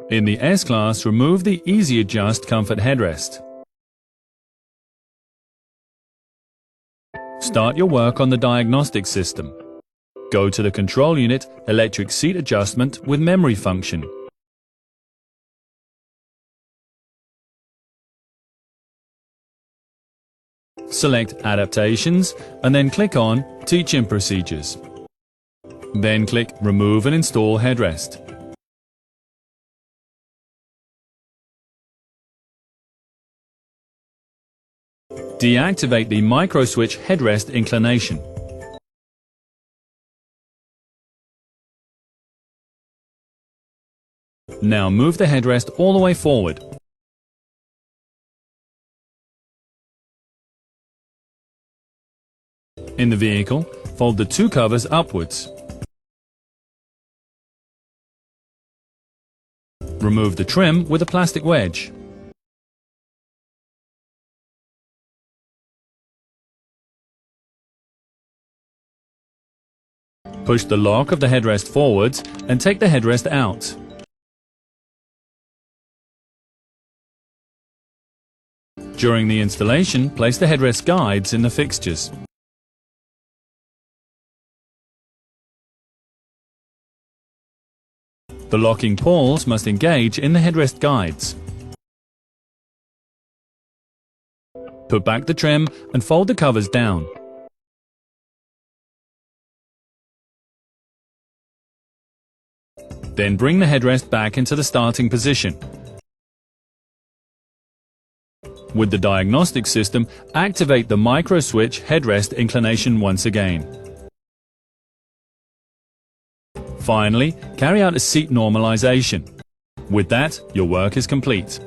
In the S-Class, remove the Easy Adjust Comfort headrest. Start your work on the diagnostic system. Go to the control unit, electric seat adjustment with memory function. Select Adaptations and then click on Teach-in Procedures. Then click Remove and Install Headrest. Deactivate the microswitch headrest inclination. Now move the headrest all the way forward. In the vehicle, fold the two covers upwards. Remove the trim with a plastic wedge. Push the lock of the headrest forwards and take the headrest out. During the installation, place the headrest guides in the fixtures. The locking pawls must engage in the headrest guides. Put back the trim and fold the covers down. Then bring the headrest back into the starting position. With the diagnostic system, activate the microswitch headrest inclination once again. Finally, carry out a seat normalization. With that, your work is complete.